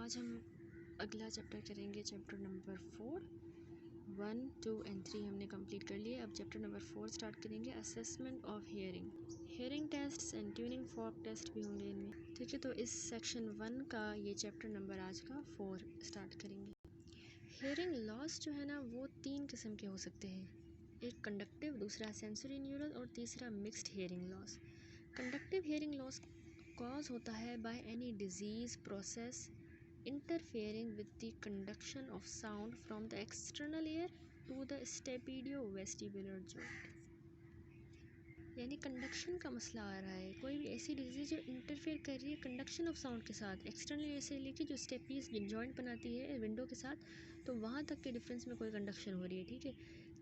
आज हम अगला चैप्टर करेंगे, चैप्टर नंबर 4। 1, 2 एंड 3 हमने कंप्लीट कर लिए। अब चैप्टर नंबर 4 स्टार्ट करेंगे, assessment of hearing test and tuning fork test भी होंगे इनमें। ठीक है, तो इस सेक्शन 1 का ये चैप्टर नंबर आज का 4 स्टार्ट करेंगे। हेयरिंग लॉस जो है ना, वो 3 किस्म के हो सकते हैं। एक कंडक्टिव, दूसरा सेंसरी न्यूरल और तीसरा mixed hearing loss. Conductive hearing loss cause होता है by any disease process interfering with the conduction of sound from the external ear to the stapediovestibular joint। यानी कंडक्शन का मसला आ रहा है, कोई भी ऐसी डिजीज़ जो इंटरफेयर कर रही है कंडक्शन ऑफ साउंड के साथ, एक्सटर्नल एयर से लेके जो स्टेपीज जॉइंट बनाती है विंडो के साथ, तो वहाँ तक के डिफरेंस में कोई कंडक्शन हो रही है। ठीक है,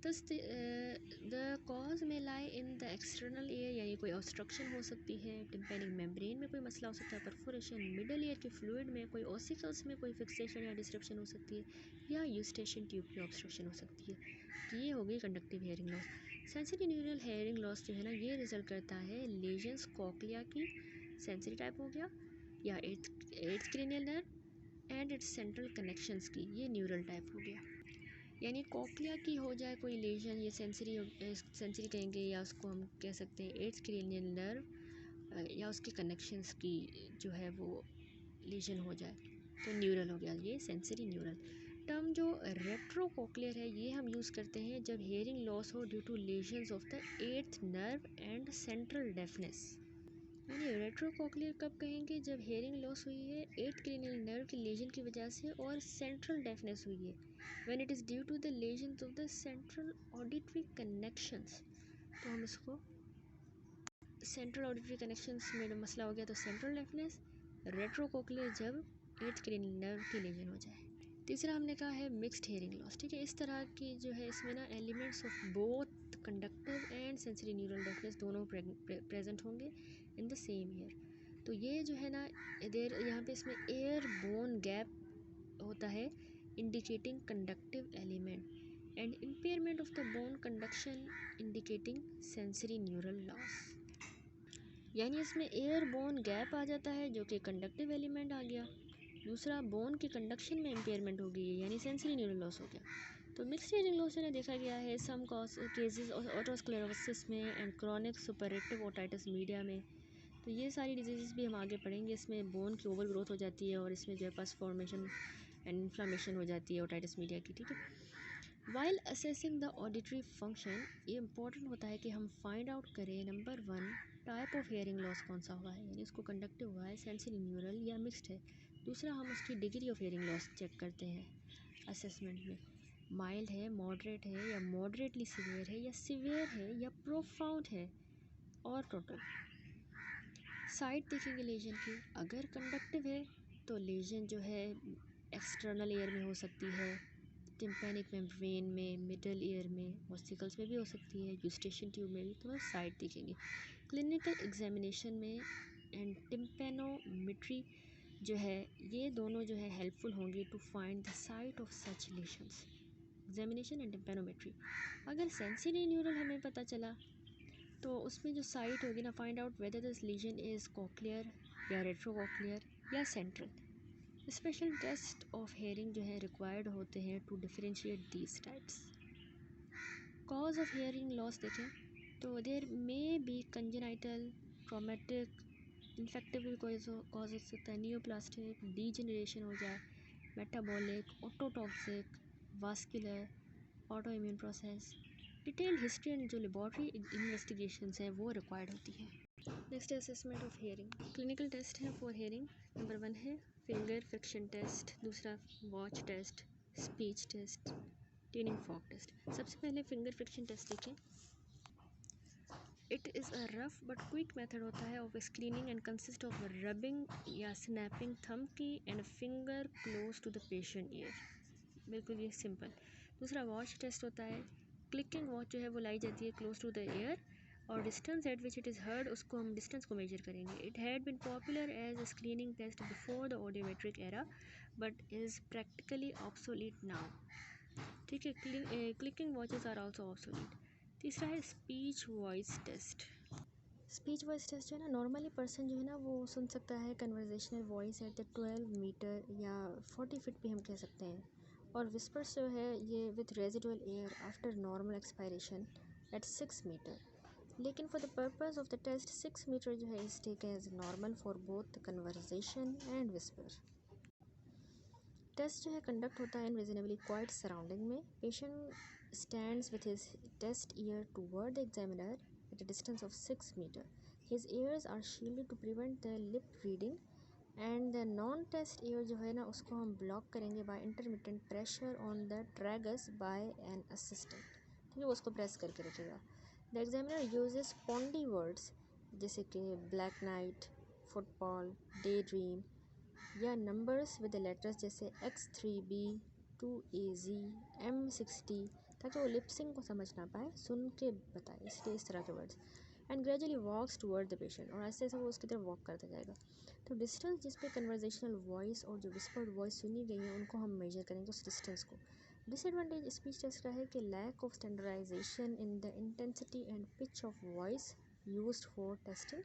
दस द कॉज में लाई इन द एक्सटर्नल एयर, यानी कोई ऑब्स्ट्रक्शन हो सकती है, टिम्पैनिक मेम्ब्रेन में कोई मसला हो सकता है, परफोरेशन मिडल ईयर के फ्लूइड में, कोई ऑसिकल्स में कोई फिक्सेशन या डिस्ट्रक्शन हो सकती है, या यूस्टेशन ट्यूब की ऑब्स्ट्रक्शन हो सकती है। ये हो गई conductive hearing loss. Sensory neural hearing loss जो है ना, ये रिजल्ट करता है लेजन्स कॉक्लिया की, सेंसरी टाइप हो गया, या eighth cranial nerve and it's central connections की, ये न्यूरल टाइप हो गया। यानी कॉक्लिया की हो जाए कोई लेजन, ये सेंसरी कहेंगे, या उसको हम कह सकते हैं एट्थ क्रेनियल नर्व या उसके कनेक्शंस की जो है वो लेजन हो जाए, तो न्यूरल हो गया, ये सेंसरी न्यूरल। टर्म जो रेट्रोकोक्लियर है, ये हम यूज़ करते हैं जब हेयरिंग लॉस हो due to lesions of the eighth nerve and central deafness. यानी रेट्रोकोक्लियर कब कहेंगे, जब हेयरिंग लॉस हुई है एट्थ क्रेनियल नर्व की लेजन की वजह से और सेंट्रल डेफनेस हुई है, when it is due to the lesions of the central auditory connections. तो हम इसको सेंट्रल ऑडिटरी कनेक्शंस में मसला हो गया तो सेंट्रल डेफनेस, रेट्रोकोक्लियर जब एट्थ क्रेनियल नर्व की लेजन हो जाए। तीसरा हमने कहा है मिक्स्ड हेयरिंग लॉस। ठीक है, इस तरह की जो है इसमें ना elements of both conductive and sensory neural deafness दोनों प्रेजेंट होंगे इन द सेम ईयर। तो ये जो है ना इधर यहाँ पे इसमें एयर बोन गैप होता है indicating conductive element and impairment of the bone conduction indicating sensory neural loss. यानी इसमें एयर बोन गैप आ जाता है जो कि कंडक्टिव एलिमेंट आ गया, दूसरा बोन की कंडक्शन में इम्पेयरमेंट हो गई है, यानी सेंसरी न्यूरल लॉस हो गया। तो मिक्स्ड हेयरिंग लॉस ने देखा गया है सम केसेस ऑटोस्क्लेरोसिस में and chronic superlative otitis media में। तो ये सारी डिजीज़ भी हम आगे पढ़ेंगे। इसमें बोन की ओवर ग्रोथ हो जाती है और इसमें जो है पस फॉर्मेशन एंड इन्फ्लामेशन हो जाती है ओटाइटिस मीडिया की। ठीक है, while assessing the auditory function, ये इंपॉर्टेंट होता है कि हम फाइंड आउट करें number 1 type of hearing loss कौन सा हुआ है, यानी उसको कंडक्टिव हुआ है, सेंसरी न्यूरल या मिक्स्ड है। दूसरा हम उसकी degree of hearing loss check करते हैं असेसमेंट में, माइल्ड है, मॉडरेट है, या मॉडरेटली सीवियर है, या सीवियर है, या प्रोफाउंड है, और टोटल। साइड देखेंगे लेजन की, अगर कंडक्टिव है तो लेजन जो है एक्सटर्नल ईयर में हो सकती है, टिम्पैनिक मेम्ब्रेन में, मिडल ईयर में, ऑसिकल्स में भी हो सकती है, यूस्टेशन ट्यूब में भी, तो साइड देखेंगे। क्लिनिकल एग्जामिनेशन में एंड टिम्पैनोमेट्री जो है, ये दोनों जो है हेल्पफुल होंगे to find the site of such lesions, examination and tympanometry. अगर सेंसरी न्यूरल हमें पता चला तो उसमें जो साइट होगी ना, find out whether this lesion is cochlear या रेट्रोकॉक्लियर या central. Special test of hearing जो है रिक्वायर्ड होते हैं to differentiate these types. Cause of hearing loss देखें तो there may be congenital, traumatic, infective cause हो सकता है, नियोप्लास्टिक, डीजनरेशन हो जाए, metabolic, autotoxic, vascular, auto immune process. Detail history and जो लेबॉर्ट्री इन्वेस्टिगेशंस हैं वो रिक्वायर्ड होती हैं। Next assessment of hearing. Clinical test है फॉर हेयरिंग। नंबर 1 है फिंगर फ्रिक्शन टेस्ट, दूसरा watch test, speech test, tuning fork test. सबसे पहले फिंगर फ्रिक्शन टेस्ट देखें। It is a rough but quick method होता है of screening and consist of rubbing या snapping thumb की and finger close to the patient ear. बिल्कुल ये simple. दूसरा वॉच टेस्ट होता है, क्लिकिंग वॉच जो है वो लाई जाती है क्लोज टू द ईयर और distance at which it is heard, उसको हम डिस्टेंस को मेजर करेंगे। It had been popular as a screening test before the audiometric era but is practically obsolete now. ठीक है, clicking watches are also obsolete. तीसरा है speech voice test. Speech voice test जो है ना, नॉर्मली पर्सन जो है ना वो सुन सकता है conversational voice at the 12 metre या 40 फीट भी हम कह सकते हैं, और विस्पर्स जो है ये with residual air after normal expiration at 6 metre. लेकिन for the purpose of the test 6 metre जो है is take as normal for both conversation and whisper. Test जो है कंडक्ट होता है इन रीजनेबली क्वाइट सराउंडिंग में। Patient stands with his test ear toward the examiner at a distance of 6 meter. His ears are shielded to prevent the lip reading and the non-test ear जो है ना उसको हम block करेंगे by intermittent pressure on the tragus by an assistant, ठीक है, वो उसको प्रेस करके रखेगा। The examiner uses pondy words जैसे कि black night, football, daydream या नंबर्स विद लेटर्स जैसे X3B 2AZ M60, ताकि वो लिपसिंग को समझ ना पाए, सुन के बताए, इसलिए इस तरह के words. And gradually walks toward the patient, और ऐसे ऐसे वो उसकी तरफ वॉक करता जाएगा। तो डिस्टेंस जिस पे कन्वर्जेशनल वॉइस और जो विस्पर्ड वॉइस सुनी गई है उनको हम मेजर करेंगे उस डिस्टेंस को। डिसएडवांटेज स्पीच टेस्ट का है कि lack of standardization in the intensity and pitch of voice used for testing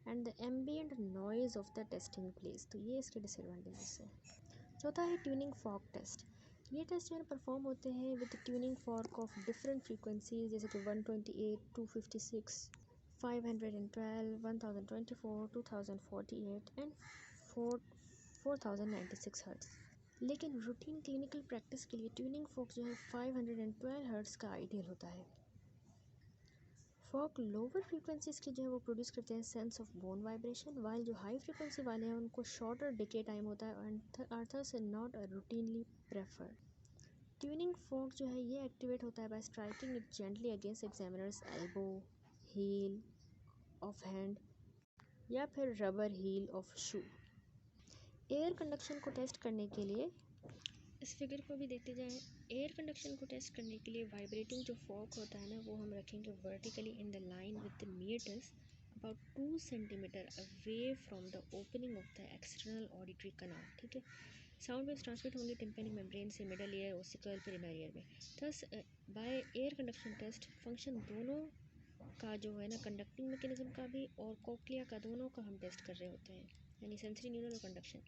and the ambient noise of the testing place, तो ये इसके डिसएडवांटेजेस है। चौथा है ट्यूनिंग फॉर्क टेस्ट। ये टेस्ट जो है परफॉर्म होते हैं with tuning fork of different frequencies जैसे कि 128, 256, 512, 1024, 2048 एंड 4096 हर्ट्ज। लेकिन रूटीन क्लिनिकल प्रैक्टिस के लिए ट्यूनिंग फॉर्क जो है 512 हर्ट्ज का आइडियल होता है। फॉक लोअर फ्रीक्वेंसीज के जो है वो प्रोड्यूस करते हैं sense of bone vibration, while जो हाई फ्रीक्वेंसी वाले हैं उनको शॉर्टर डिके टाइम होता है and are thus not routinely preferred. Tuning fork जो है ये एक्टिवेट होता है by striking it gently against examiners elbow, heel of hand या फिर rubber heel of shoe. Air conduction को टेस्ट करने के लिए इस फिगर को भी देखते जाएं। एयर कंडक्शन को टेस्ट करने के लिए वाइब्रेटिंग जो फॉक होता है ना वो हम रखेंगे vertically in the line with the meatus about 2 centimetre away from the opening of the external auditory canal, ठीक है। साउंड वेव्स ट्रांसमिट होंगे टिम्पैनिक मेम्ब्रेन से मिडल ईयर, ओसिकल, पेरिनल ईयर में। Thus by air conduction test function दोनों का जो है ना कंडक्टिंग मैकेनिज्म का भी और कोक्लिया का दोनों का हम टेस्ट कर रहे होते हैं, यानी सेंसरी न्यूरल और कंडक्शन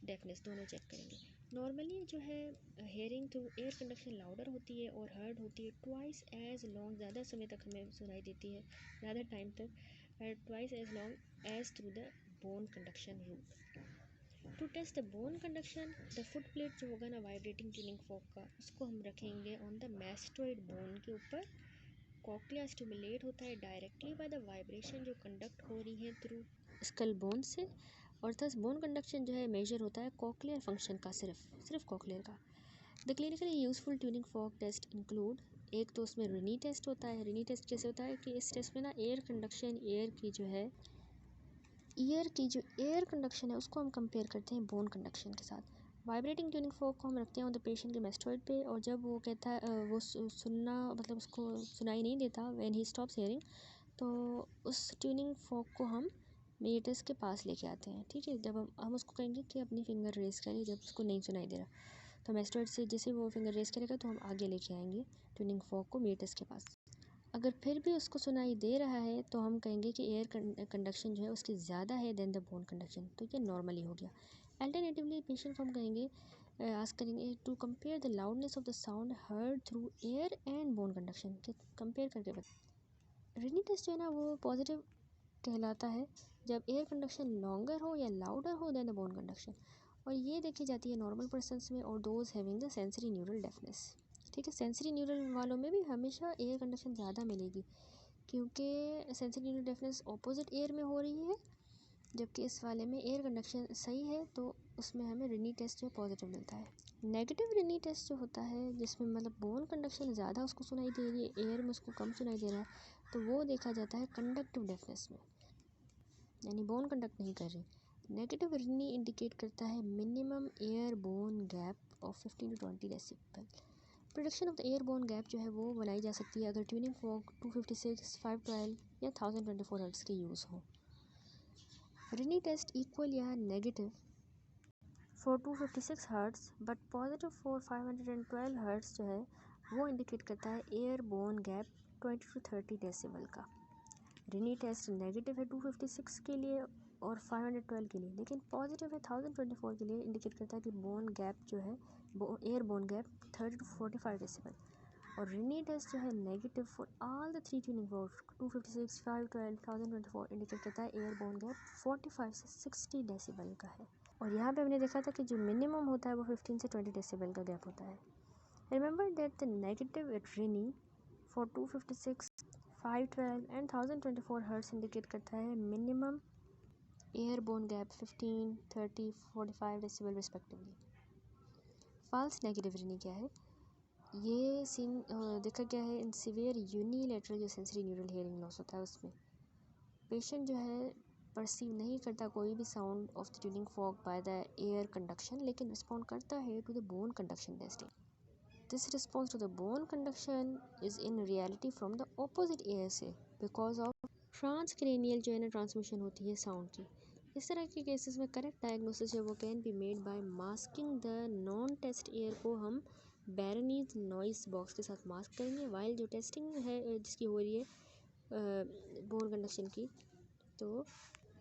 डेफनेस दोनों चेक करेंगे। नॉर्मली जो है hearing through air conduction louder होती है और हर्ड होती है ट्वाइस एज लॉन्ग, ज़्यादा समय तक हमें सुनाई देती है, ज़्यादा टाइम तक, twice as long as through the bone conduction route. To test the bone conduction the foot plate जो होगा ना वाइब्रेटिंग ट्यूनिंग फॉक का, उसको हम रखेंगे ऑन द मैस्टोइड बोन के ऊपर। कॉक्लिया स्टिमुलेट होता है डायरेक्टली बाय द वाइब्रेशन जो कंडक्ट हो रही है थ्रू स्कल बोन से, और थस बोन कंडक्शन जो है मेजर होता है कॉक्लियर फंक्शन का, सिर्फ कॉक्लियर का। The clinically useful tuning fork test include, एक तो उसमें रिनी टेस्ट होता है। रिनी टेस्ट कैसे होता है कि इस टेस्ट में ना एयर कंडक्शन, ईयर की जो एयर कंडक्शन है उसको हम कंपेयर करते हैं बोन कंडक्शन के साथ। वाइब्रेटिंग ट्यूनिंग फॉक को हम रखते हैं ऑन द पेशेंट के मेस्टोइड पे, और जब वो कहता है वो सुनना मतलब उसको सुनाई नहीं देता, व्हेन ही स्टॉप्स हियरिंग, तो उस ट्यूनिंग फॉक को हम मीटर्स के पास लेके आते हैं, ठीक है। जब हम उसको कहेंगे कि अपनी फिंगर रेस करें जब उसको नहीं सुनाई दे रहा, तो मेस्टोइड से जैसे वो फिंगर रेस करेगा तो हम आगे लेके आएंगे ट्यूनिंग फॉक को मीटर्स के पास। अगर फिर भी उसको सुनाई दे रहा है तो हम कहेंगे कि एयर कंडक्शन जो है उसकी ज़्यादा है देन द बोन कंडक्शन, तो ये नॉर्मली हो गया। अल्टरनेटिवली पेशेंट को हम कहेंगे आस्क करेंगे to compare the loudness of the sound heard through air and bone conduction के कंपेयर करके बता। रिनी टेस्ट जो है ना वो पॉजिटिव कहलाता है जब एयर कंडक्शन लॉन्गर हो या लाउडर हो देन द बोन कंडक्शन, और ये देखी जाती है नॉर्मल पर्सनस में और those having the sensory neural deafness, ठीक है। सेंसरी न्यूरल वालों में भी हमेशा एयर कंडक्शन ज़्यादा मिलेगी क्योंकि sensory neural deafness opposite air में हो रही है, जबकि इस वाले में एयर कंडक्शन सही है तो उसमें हमें रिनी टेस्ट जो पॉजिटिव मिलता है। नेगेटिव रिनी टेस्ट जो होता है जिसमें मतलब बोन कंडक्शन ज़्यादा उसको सुनाई दे रही है, एयर में उसको कम सुनाई दे रहा है, तो वो देखा जाता है कंडक्टिव डेफनेस में, यानी बोन कंडक्ट नहीं कर रही। नेगेटिव रिनी इंडिकेट करता है minimum air bone gap of 15 to 20 decibel. Production of the air bone gap जो है वो बनाई जा सकती है अगर ट्यूनिंग फॉक 256, 512 या 1024 हर्ट्ज़ की यूज़ हो। रिनी टेस्ट इक्वल या negative for 256 hertz but positive for 512 hertz जो है वो इंडिकेट करता है air bone gap 20 to 30 decibel का। रिनी टेस्ट नेगेटिव है 256 के लिए और 512 के लिए, लेकिन पॉजिटिव है 1024 के लिए। इंडिकेट करता है कि बोन गैप जो है air bone gap 30 to 45 decibel. और रिनी टेस्ट जो है negative for all the 3 tuning fork 256, 512, 1024 indicate करता है एयर बोन गैप 45 से 60 डेसिबल का है। और यहाँ पे हमने देखा था कि जो मिनिमम होता है वो 15 से 20 डेसिबल का गैप होता है। Remember that the negative Rinne for 256, 512 and 1024 hertz indicate करता है minimum air bone gap 15, 30, 45 decibel respectively. False negative Rinne क्या है? ये सीन देखा गया है इन सीवियर यूनिलैटरल जो सेंसरी न्यूरल हियरिंग लॉस होता है उसमें पेशेंट जो है परसीव नहीं करता कोई भी sound of the tuning fork by the air conduction, लेकिन रिस्पॉन्ड करता है to the bone conduction testing. This response to the bone conduction is in reality from the opposite ear से बिकॉज ऑफ ट्रांसक्रेनियल जो है ना transmission होती है sound की। इस तरह के केसेस में करेक्ट डायग्नोसिस है वो can be made by masking the non test ear को हम बैरनीज नॉइस बॉक्स के साथ मास्क करेंगे, वाइल जो टेस्टिंग है जिसकी हो रही है बोन कंडक्शन की तो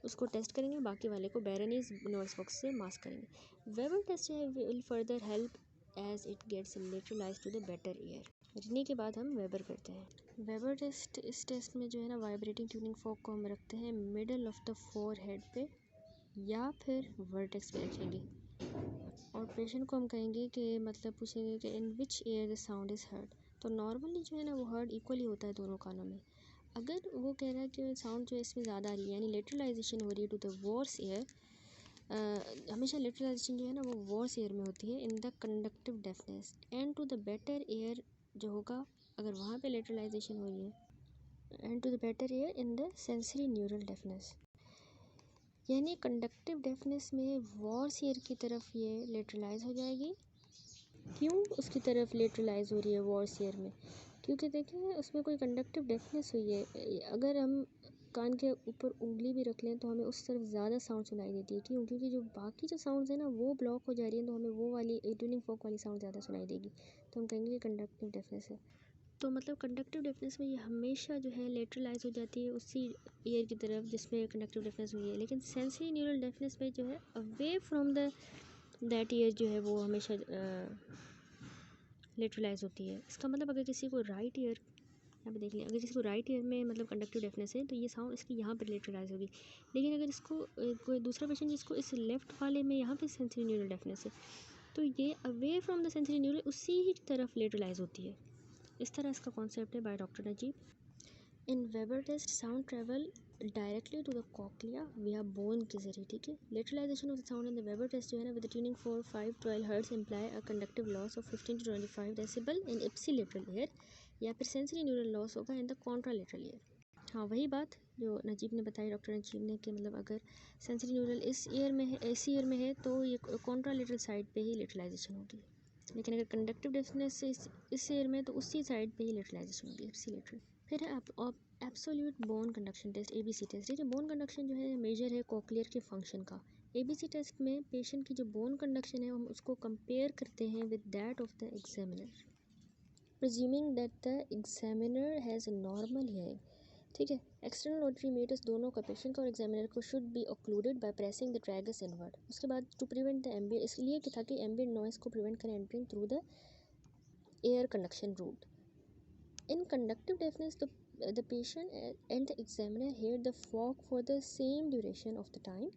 उसको टेस्ट करेंगे, बाकी वाले को बैरनीज नॉइस बॉक्स से मास्क करेंगे। वेबर टेस्ट जो है will further help as it gets lateralize to the better ear. Rinne के बाद हम वेबर करते हैं। वेबर टेस्ट, इस टेस्ट में जो है ना वाइब्रेटिंग ट्यूनिंग फॉर्क को हम रखते हैं middle of the four head पे या फिर वर्टेक्स पे रखेंगे और पेशेंट को हम कहेंगे कि मतलब पूछेंगे कि in which ear the sound is heard. तो नॉर्मली जो है ना वो हर्ड इक्वली होता है दोनों कानों में। अगर वो कह रहा है कि साउंड जो है इसमें ज़्यादा आ रही है यानी लेटरलाइजेशन हो रही है टू द वॉर्स एयर, हमेशा लेटरलाइजेशन जो है ना वो वॉर्स एयर में होती है in the conductive deafness and to the better ear जो होगा अगर वहाँ पे लेटरलाइजेशन हो रही है and to the better ear in the sensory neural deafness. यानी कंडक्टिव डेफनेस में वॉर्स एयर की तरफ ये लेटरलाइज हो जाएगी। क्यों उसकी तरफ लेटरलाइज हो रही है वॉर्स एयर में? क्योंकि देखिए उसमें कोई कंडक्टिव डेफनेस हुई है। अगर हम कान के ऊपर उंगली भी रख लें तो हमें उस तरफ ज़्यादा साउंड सुनाई देती है। क्यों? क्योंकि जो बाकी जो साउंड्स है ना वो ब्लॉक हो जा रही है तो हमें वो वाली ट्यूनिंग फॉर्क वाली साउंड ज़्यादा सुनाई देगी, तो हम कहेंगे कि कंडक्टिव डेफनेस है। तो मतलब कंडक्टिव डेफनेस में ये हमेशा जो है लेटरलाइज हो जाती है उसी ईयर की तरफ जिसमें कंडक्टिव डेफनेस हुई है, लेकिन सेंसरी न्यूरल डेफनेस में जो है away from the that year जो है वो हमेशा लेटरलाइज होती है। इसका मतलब अगर किसी को राइट ईयर, यहाँ पे देख लें, अगर किसी को राइट ईयर में मतलब कंडक्टिव डेफनेस है तो ये साउंड इसकी यहाँ पर लेटरलाइज होगी, लेकिन अगर इसको कोई दूसरा पेशेंट जिसको इस लेफ्ट वाले में यहाँ पे सेंसरी न्यूरल डेफनेस है तो ये away from the sensory neural उसी ही तरफ लेटरलाइज होती है। इस तरह इसका कॉन्सेप्ट है by doctor Najeeb. In Weber test sound travel directly to the cochlea via bone के जरिए, ठीक है। Lateralization of the sound in the Weber test जो है ना with tuning fork 512 hertz imply a conductive loss of 15 to 25 decibel in ipsilateral ear, या फिर sensory neural loss होगा इन द कॉन्ट्रालेटरल एयर। हाँ वही बात जो नजीब ने बताई, डॉक्टर नजीब ने, कि मतलब अगर सेंसरी न्यूरल इस ईयर में है, इस ईयर में है तो ये कॉन्ट्रालेटरल साइड पे ही लेटरलाइजेशन होगी, लेकिन अगर कंडक्टिव डेफनेस से इस ईयर में तो उसी साइड पे ही लेटरलाइजेशन होगी, इप्सिलेटरल। फिर है absolute bone conduction test, ABC test. ये जो बोन कंडक्शन जो है मेजर है कॉक्लियर के फंक्शन का। एबीसी टेस्ट में पेशेंट की जो बोन कंडक्शन है हम उसको कंपेयर करते हैं with that of the examiner, presuming that the examiner has normal hearing, ठीक है। एक्सटर्नल ऑडिटरी मीटर्स दोनों का पेशेंट का और एग्जामिनर को should be occluded by pressing the tragus inward. उसके बाद टू प्रिवेंट द एम्बियंट, इसलिए कि ताकि एम्बियंट नॉइस को प्रिवेंट करें entering through the air conduction route. In conductive deafness the patient and the examiner hear the fog for the same duration of the time.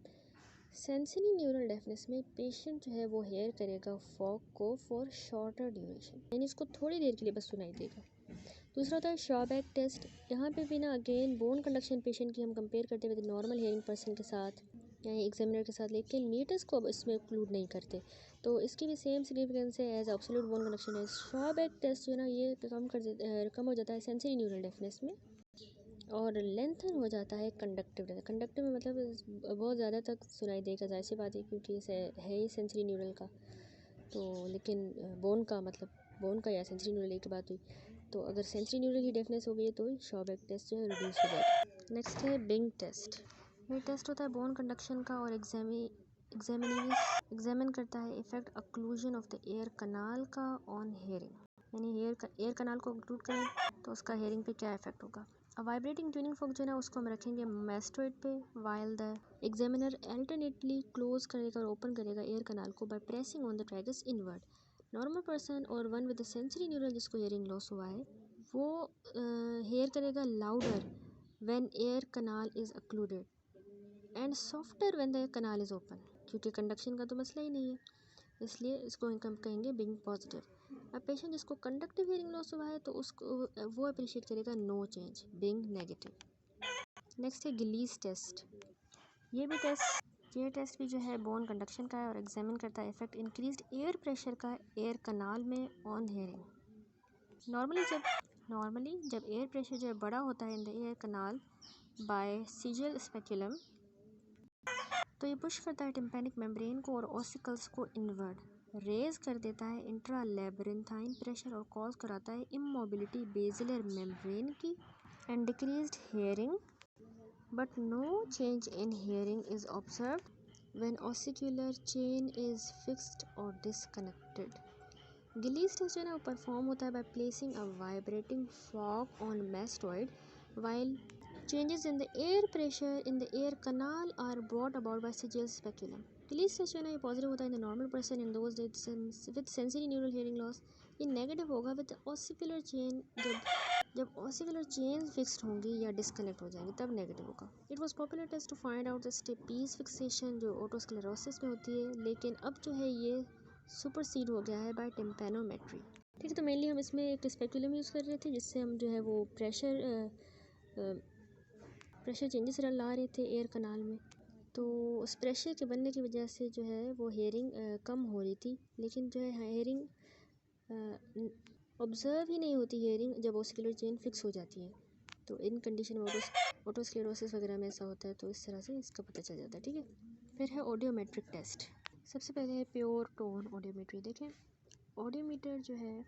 Sensory neural deafness में patient जो है वो hear करेगा fog को for shorter duration, यानी इसको थोड़ी देर के लिए बस सुनाई देगा। दूसरा होता है शॉबैक टेस्ट। यहाँ पे भी ना अगेन बोन कंडक्शन पेशेंट की हम कंपेयर करते हुए नॉर्मल हेयरिंग पर्सन के साथ यानी एग्जामिनर के साथ, लेकिन मीटर्स को अब इसमें इंक्लूड नहीं करते, तो इसकी भी सेम सिग्निफिकेंस है एज एब्सोल्यूट बोन कंडक्शन है। शॉबैक टेस्ट जो है ना ये कम हो जाता है सेंसरी न्यूरल डेफनेस में और लेंथन हो जाता है कंडक्टिव डेफनेस। कंडक्टिव में मतलब बहुत ज़्यादा तक सुनाई देगा, जाहिर सी बात है क्योंकि इसे है ही सेंसरी न्यूरल का, तो लेकिन बोन का मतलब बोन का या सेंसरी न्यूरल एक बात हुई, तो अगर सेंसरी न्यूरल ही डेफनेस हो गई तो शॉबैक टेस्ट जो है रिड्यूस हो जाएगा। नेक्स्ट है बिंग टेस्ट। ये टेस्ट होता है बोन कंडक्शन का और एग्जामिन करता है effect occlusion of the ear canal का ऑन हेयरिंग, यानी एयर कनाल को इंक्लूड करें तो उसका हेयरिंग पे क्या इफेक्ट होगा। वाइब्रेटिंग ट्यूनिंग फोक जो है ना उसको हम रखेंगे मैस्टोइड पे, while the examiner alternately close करेगा और ओपन करेगा एयर कनाल को by pressing on the tragus inward. Normal person और वन विद सेंसरी न्यूरल जिसको हेयरिंग लॉस हुआ है वो हेयर करेगा louder when ear canal is occluded and softer when the canal is open, क्योंकि conduction का तो मसला ही नहीं है, इसलिए इसको हम कहेंगे बिंग पॉजिटिव। अब पेशेंट जिसको कंडक्टिव हियरिंग लॉस हुआ है तो उसको वो अप्रिशिएट करेगा no change, Bing negative. Next है गिलीस टेस्ट। ये टेस्ट भी जो है बोन कंडक्शन का है और एग्जामिन करता है इफेक्ट इंक्रीज्ड एयर प्रेशर का एयर कनाल में ऑन हेयरिंग। नॉर्मली जब एयर प्रेशर जो है बड़ा होता है in the ear canal by Siegle speculum तो ये पुश करता है टिम्पैनिक मेम्ब्रेन को और ऑसिकल्स को इनवर्ड, रेज कर देता है इंट्रा लैबिरिंथाइन प्रेशर और कॉज कराता है इमोबिलिटी बेसिलर मेम्ब्रेन की and decreased hearing, but no change in hearing is observed when ossicular chain is fixed और डिसकनेक्टेड। गिलीस टेस्ट जो है ना वो परफॉर्म होता है by placing a vibrating fork on mastoid while changes in the air pressure in the air canal are brought about by sagittal speculum. Release test जो है ना ये पॉजिटिव होता है in the normal person in those with sensory neural hearing loss। ये negative होगा with ossicular chain जब ossicular chain fixed होंगी या डिस्कनेक्ट हो जाएंगी तब नेगेटिव होगा। It was popular test to find out the stapes fixation जो otosclerosis में होती है, लेकिन अब जो है ये सुपरसीड हो गया है बाय टिम्पैनोमेट्री। ठीक है, तो मेनली हम इसमें एक स्पेक्युलम यूज़ कर रहे थे जिससे हम जो है वो प्रेशर चेंजेस ला रहे थे एयर कनाल में, तो उस प्रेशर के बनने की वजह से जो है वो हेयरिंग कम हो रही थी, लेकिन जो है हेयरिंग ऑब्ज़र्व ही नहीं होती हेयरिंग जब ऑसिकुलर चेन फिक्स हो जाती है। तो इन कंडीशन में ओटोस्क्लेरोसिस वगैरह में ऐसा होता है, तो इस तरह से इसका पता चल जाता है। ठीक है, फिर है ऑडियोमेट्रिक टेस्ट। सबसे पहले है प्योर टोन ऑडियोमेट्री। देखें, ऑडियोमीटर जो है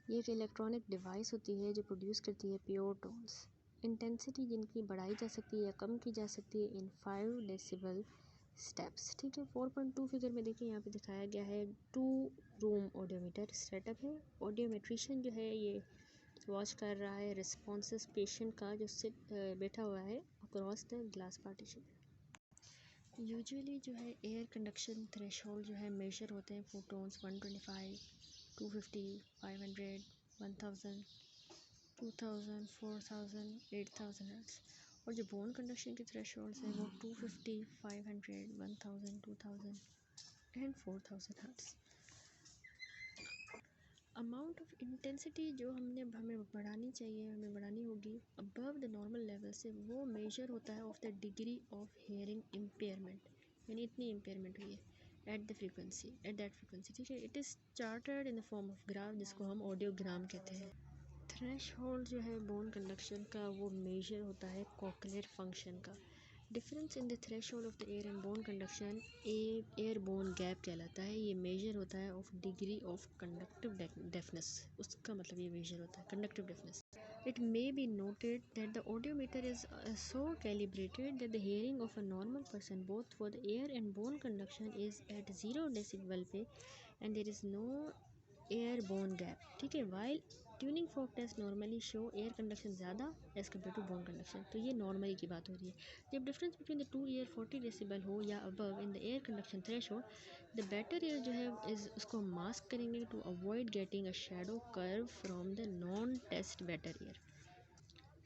ये एक इलेक्ट्रॉनिक डिवाइस होती है जो प्रोड्यूस करती है प्योर टोन्स, इंटेंसिटी जिनकी बढ़ाई जा सकती है या कम की जा सकती है इन 5 डेसिबल स्टेप्स। ठीक है, 4.2 फिगर में देखिए यहाँ पे दिखाया गया है 2 रूम ऑडियोमीटर सेटअप है। ऑडियोमेट्रिशियन जो है ये वॉच कर रहा है रिस्पॉन्सेस पेशेंट का जो बैठा हुआ है across the glass partition. Usually जो है एयर कंडक्शन थ्रेशोल्ड जो है मेजर होते हैं फोटोन्स 125, 250, 500, 1000, 2000, 4000, 8000 हर्ट्ज, और जो बोन कंडक्शन के थ्रेशोल्ड्स हैं वो 250, 500, 1000, 2000 and 4000 hertz. Amount of intensity जो हमें बढ़ानी होगी अबव द नॉर्मल लेवल से, वो मेजर होता है of the degree of hearing impairment, यानी इतनी इम्पेयरमेंट हुई है एट दैट फ्रीक्वेंसी। ठीक है, it is chartered in the form of graph जिसको हम ऑडियोग्राम कहते हैं। थ्रेशोल्ड जो है बोन कंडक्शन का वो मेजर होता है कॉक्लियर फंक्शन का। Difference in the threshold of the air and bone conduction air bone gap कहलाता है। ये मेजर होता है of degree of conductive deafness, उसका मतलब ये मेजर होता है conductive deafness. It may be noted that the audiometer is so calibrated that the hearing of a normal person both for the air and bone conduction is at 0 decibel पे and there is no air-bone gap। ठीक है, while tuning fork test normally show air conduction ज़्यादा as compared to bone conduction। तो ये normally की बात हो रही है। जब difference between the two ear 40 decibel हो या above in the air conduction threshold, the better ear जो है इस उसको मास्क करेंगे to avoid getting a shadow curve from the non test better ear.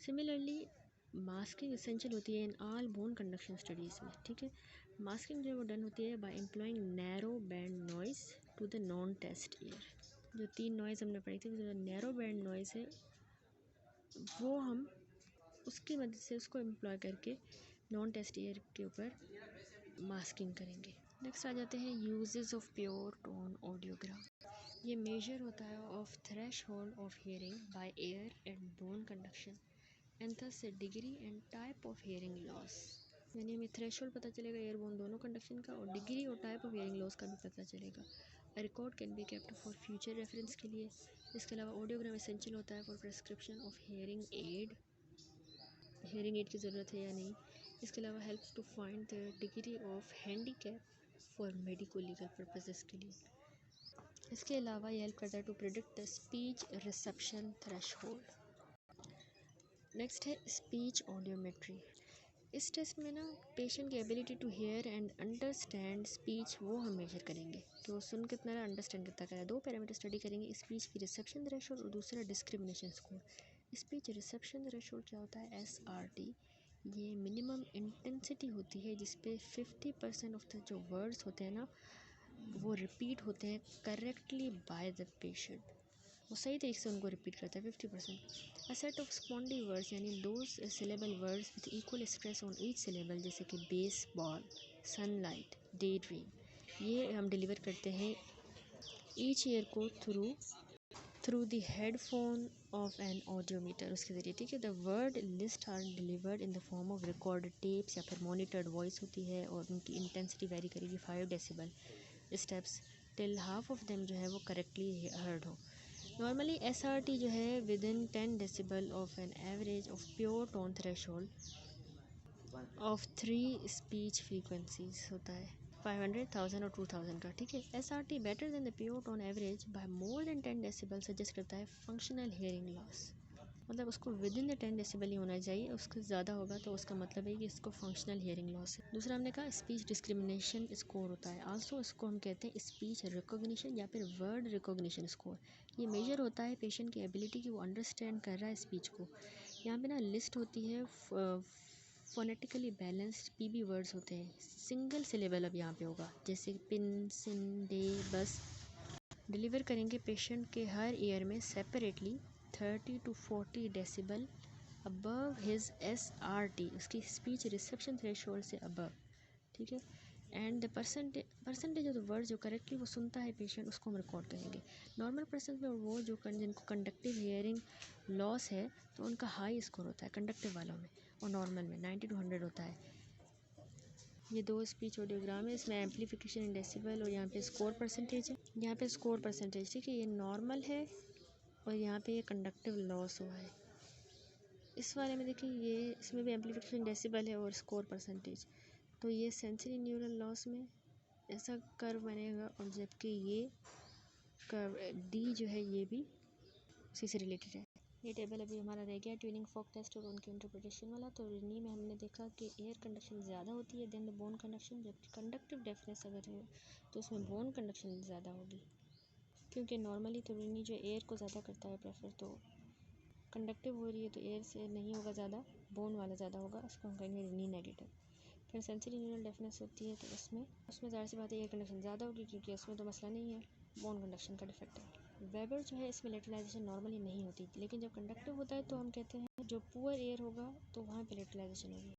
Similarly masking essential होती है in all bone conduction studies में। ठीक है, मास्किंग जो है वो डन होती है by employing narrow band noise to the non test ear. जो 3 नॉइज़ हमने पढ़ी थी, जो नैरो बैंड नॉइज़ है वो हम उसकी मदद से उसको एम्प्लॉय करके नॉन टेस्ट ईयर के ऊपर मास्किंग करेंगे। नेक्स्ट आ जाते हैं uses of pure tone audiogram. ये मेजर होता है of threshold of hearing by air and bone conduction and thus degree and type of hearing loss, यानी हमें थ्रेशोल्ड पता चलेगा एयर बोन दोनों कंडक्शन का, और डिग्री और टाइप ऑफ हियरिंग लॉस का भी पता चलेगा। A record can be kept for future reference के लिए। इसके अलावा ऑडियोग्राम एसेंशियल होता है for prescription of hearing aid की ज़रूरत है या नहीं। इसके अलावा help to find the degree of handicap for medico legal purposes के लिए। इसके अलावा ये हेल्प करता है to predict the speech reception threshold. Next है स्पीच ऑडियोमेट्री। इस टेस्ट में ना पेशेंट की ability to hair and understand speech वो हम मेजर करेंगे कि वो सुन कितना रहा, अंडरस्टैंड कितना करा। 2 पैरामीटर स्टडी करेंगे, स्पीच की रिसेप्शन थ्रेशोल्ड और दूसरा discrimination score. Speech reception threshold क्या होता है? SRT। ये मिनिमम इंटेंसिटी होती है जिस पे 50% ऑफ द जो वर्ड्स होते हैं ना वो रिपीट होते हैं करेक्टली बाय द पेशेंट। वो सही तरीके से उनको रिपीट करता है 50%। अ सेट ऑफ स्पॉन्डी वर्ड्स यानी those syllable words with equal stress on each syllable, जैसे कि बेसबॉल, सनलाइट, डे ड्रीम, ये हम डिलीवर करते हैं ईच ईयर को through the headphone of an audiometer, उसके ज़रिए। ठीक है, the word list are delivered in the form of recorded tapes या फिर मॉनिटर्ड वॉइस होती है और उनकी इंटेंसिटी वेरी करेगी 5 decibel steps till half of them जो है वो करेक्टली हर्ड हो। नॉर्मली SRT जो है with in 10 decibel of an average of pure tone threshold of 3 speech frequencies होता है, 500, 1000 और 2000 का। ठीक है, SRT better than the pure tone average by more than 10 decibel suggest करता है फंक्शनल हियरिंग लॉस। मतलब उसको विद इन द 10 डेसिबल ही होना चाहिए, उसके ज़्यादा होगा तो उसका मतलब है कि इसको फंक्शनल हियरिंग लॉस है। दूसरा हमने कहा स्पीच डिस्क्रिमिनेशन स्कोर होता है, आल्सो इसको हम कहते हैं स्पीच रिकॉग्निशन या फिर वर्ड रिकॉग्निशन स्कोर। ये मेजर होता है पेशेंट की एबिलिटी कि वो अंडरस्टैंड कर रहा है स्पीच को। यहाँ पे ना लिस्ट होती है फोनेटिकली बैलेंस्ड PB वर्ड्स होते हैं, सिंगल सिलेबल अब यहाँ पे होगा, जैसे पिन, सिन, डे, बस। डिलीवर करेंगे पेशेंट के हर ईयर में separately 30 to 40 decibel above his SRT, उसकी स्पीच रिसेप्शन थ्रेशोल्ड से अबव। ठीक है, and the percentage of the word जो करेक्टली वो सुनता है पेशेंट उसको हम रिकॉर्ड करेंगे। नॉर्मल पर्सन में वो जो जिनको कंडक्टिव हियरिंग लॉस है तो उनका हाई स्कोर होता है कंडक्टिव वालों में, और नॉर्मल में 90 to 100 होता है। ये 2 स्पीच ऑडियोग्राम है, इसमें एम्पलीफिकेशन इन डेसिबल और यहाँ पे स्कोर परसेंटेज है। यहाँ पे स्कोर परसेंटेज, ठीक है, ये नॉर्मल है और यहाँ पे ये कंडक्टिव लॉस हुआ है। इस वाले में देखिए ये इसमें भी एम्पलीफिकेशन डेसिबल है और स्कोर परसेंटेज। तो ये सेंसरी न्यूरल लॉस में ऐसा कर्व बनेगा, और जबकि ये कर्व D जो है ये भी उसी से रिलेटेड है। ये टेबल अभी हमारा रह गया ट्यूनिंग फॉक टेस्ट और उनके इंटरप्रिटेशन वाला। तो रिनी में हमने देखा कि एयर कंडक्शन ज़्यादा होती है देन द बोन कंडक्शन, जबकि कंडक्टिव डेफनेस अगर है तो उसमें बोन कंडक्शन ज़्यादा होगी, क्योंकि नॉर्मली तो रिनी जो एयर को ज़्यादा करता है प्रेफर, तो कंडक्टिव हो रही है तो एयर से नहीं होगा ज़्यादा, बोन वाला ज़्यादा होगा, उसको हम कहेंगे रिनी नेगेटिव। फिर सेंसरी न्यूरल डेफनेस होती है तो उसमें ज़ाहिर सी बात है एयर कंडक्शन ज़्यादा होगी, क्योंकि उसमें तो मसला नहीं है, बोन कंडक्शन का डिफेक्ट है। वेबर जो है इसमें लेटरलाइजेशन नॉर्मली नहीं होती, लेकिन जब कंडक्टिव होता है तो हम कहते हैं जो पुअर एयर होगा तो वहाँ पे लेटरलाइजेशन होगी।